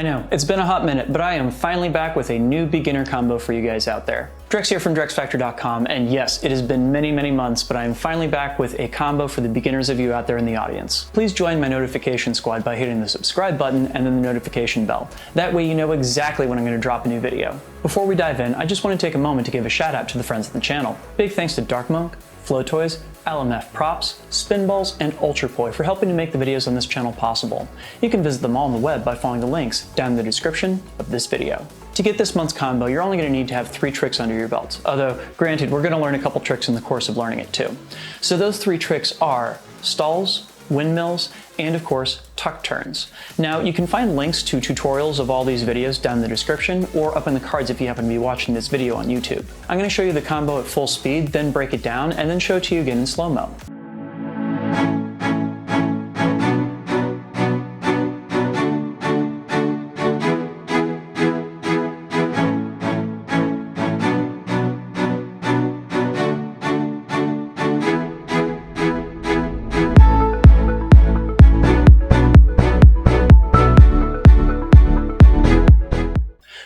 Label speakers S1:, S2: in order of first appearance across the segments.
S1: know, it's been a hot minute, but I am finally back with a new beginner combo for you guys out there. Drex here from DrexFactor.com, and yes, it has been many, many months, but I am finally back with a combo for the beginners of you out there in the audience. Please join my notification squad by hitting the subscribe button and then the notification bell. That way you know exactly when I'm going to drop a new video. Before we dive in, I just want to take a moment to give a shout out to the friends of the channel. Big thanks to Dark Monk, Flow Toys, LMF Props, Spinballs, and Ultrapoi for helping to make the videos on this channel possible. You can visit them all on the web by following the links down in the description of this video. To get this month's combo, you're only going to need to have 3 tricks under your belt, although granted, we're going to learn a couple tricks in the course of learning it too. So those 3 tricks are stalls, windmills, and of course, tuck turns. Now, you can find links to tutorials of all these videos down in the description or up in the cards if you happen to be watching this video on YouTube. I'm going to show you the combo at full speed, then break it down, and then show it to you again in slow-mo.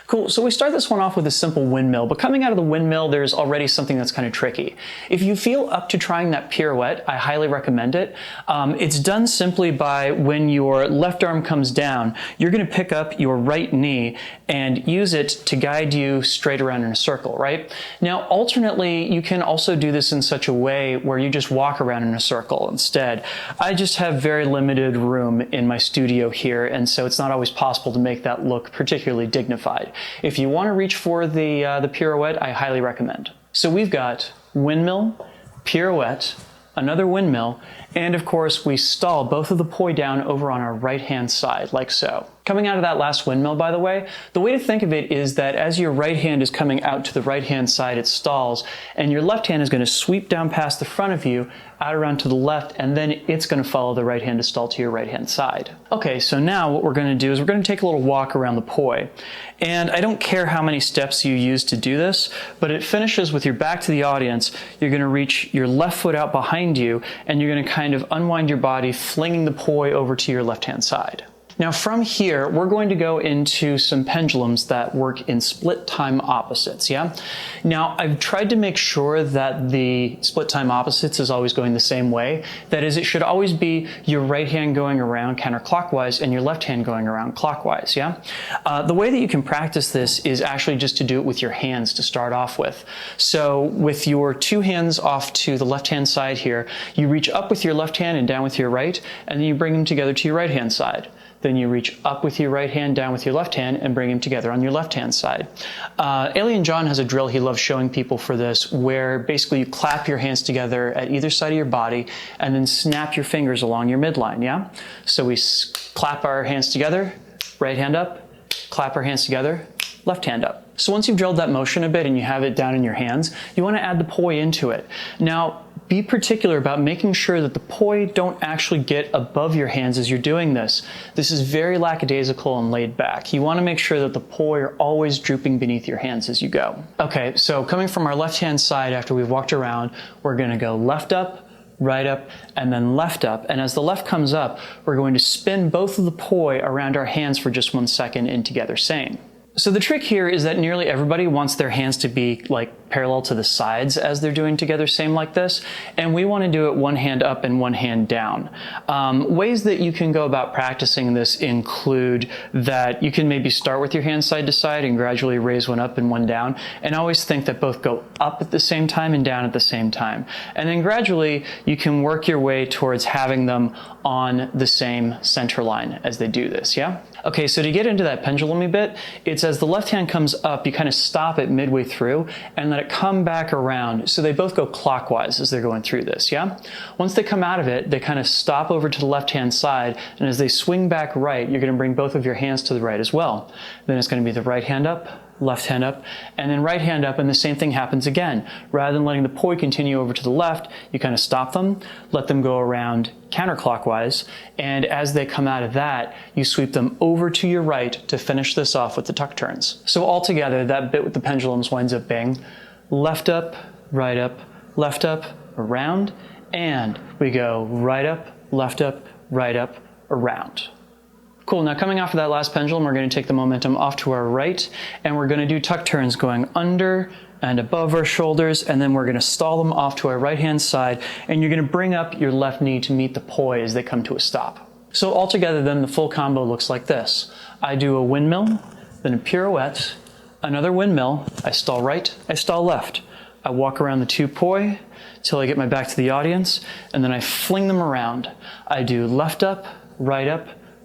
S1: Cool, so we start this one off with a simple windmill, but coming out of the windmill, there's already something that's kind of tricky. If you feel up to trying that pirouette, I highly recommend it. It's done simply by when your left arm comes down, you're gonna pick up your right knee and use it to guide you straight around in a circle, right? Now, alternately, you can also do this in such a way where you just walk around in a circle instead. I just have very limited room in my studio here, and so it's not always possible to make that look particularly dignified. If you want to reach for the pirouette, I highly recommend. So we've got windmill, pirouette, another windmill, and of course we stall both of the poi down over on our right-hand side, like so. Coming out of that last windmill, by the way to think of it is that as your right hand is coming out to the right-hand side, it stalls, and your left hand is going to sweep down past the front of you, out around to the left, and then it's going to follow the right hand to stall to your right-hand side. Okay, so now what we're going to do is we're going to take a little walk around the poi. And I don't care how many steps you use to do this, but it finishes with your back to the audience. You're going to reach your left foot out behind you, and you're going to kind of unwind your body, flinging the poi over to your left-hand side. Now from here, we're going to go into some pendulums that work in split time opposites, yeah? Now, I've tried to make sure that the split time opposites is always going the same way. That is, it should always be your right hand going around counterclockwise and your left hand going around clockwise, yeah? The way that you can practice this is actually just to do it with your hands to start off with. So with your 2 hands off to the left-hand side here, you reach up with your left hand and down with your right, and then you bring them together to your right-hand side. Then you reach up with your right hand, down with your left hand, and bring them together on your left-hand side. Alien John has a drill he loves showing people for this, where basically you clap your hands together at either side of your body, and then snap your fingers along your midline, yeah? So we clap our hands together, right hand up, clap our hands together, left hand up. So once you've drilled that motion a bit and you have it down in your hands, you want to add the poi into it. Now, be particular about making sure that the poi don't actually get above your hands as you're doing this. This is very lackadaisical and laid back. You want to make sure that the poi are always drooping beneath your hands as you go. Okay, so coming from our left-hand side after we've walked around, we're going to go left up, right up, and then left up. And as the left comes up, we're going to spin both of the poi around our hands for just 1 second in together same. So the trick here is that nearly everybody wants their hands to be like parallel to the sides as they're doing together same like this, and we want to do it 1 hand up and 1 hand down. Ways that you can go about practicing this include that you can maybe start with your hands side to side and gradually raise 1 up and 1 down, and always think that both go up at the same time and down at the same time. And then gradually you can work your way towards having them on the same center line as they do this, yeah? Okay, so to get into that pendulum a bit, it's as the left hand comes up, you kind of stop it midway through and let it come back around. So they both go clockwise as they're going through this, yeah? Once they come out of it, they kind of stop over to the left-hand side, and as they swing back right, you're going to bring both of your hands to the right as well. Then it's going to be the right hand up, left hand up, and then right hand up, and the same thing happens again. Rather than letting the poi continue over to the left, you kind of stop them, let them go around counterclockwise, and as they come out of that, you sweep them over to your right to finish this off with the tuck turns. So altogether, that bit with the pendulums winds up being left up, left up, around, and we go right up, around. Cool, now coming off of that last pendulum, we're gonna take the momentum off to our right, and we're gonna do tuck turns going under and above our shoulders, and then we're gonna stall them off to our right-hand side, and you're gonna bring up your left knee to meet the poi as they come to a stop. So altogether then, the full combo looks like this. I do a windmill, then a pirouette, another windmill, I stall right, I stall left. I walk around the 2 poi till I get my back to the audience, and then I fling them around. I do left up,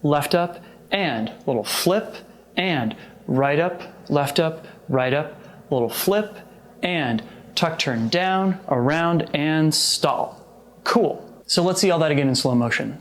S1: left up, and little flip, and right up, left up, little flip, and tuck turn down, around, and stall. Cool. So let's see all that again in slow motion.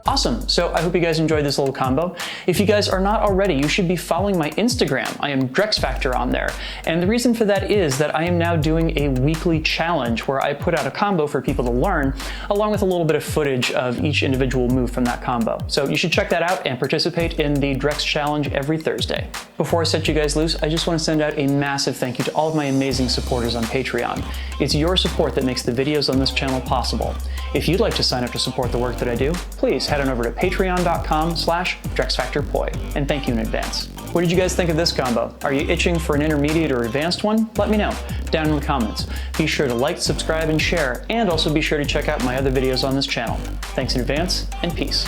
S1: Awesome, so I hope you guys enjoyed this little combo. If you guys are not already, you should be following my Instagram. I am DrexFactor on there. And the reason for that is that I am now doing a weekly challenge where I put out a combo for people to learn, along with a little bit of footage of each individual move from that combo. So you should check that out and participate in the Drex Challenge every Thursday. Before I set you guys loose, I just want to send out a massive thank you to all of my amazing supporters on Patreon. It's your support that makes the videos on this channel possible. If you'd like to sign up to support the work that I do, please head on over to patreon.com/DrexFactorPoi. And thank you in advance. What did you guys think of this combo? Are you itching for an intermediate or advanced one? Let me know down in the comments. Be sure to like, subscribe, and share, and also be sure to check out my other videos on this channel. Thanks in advance, and peace.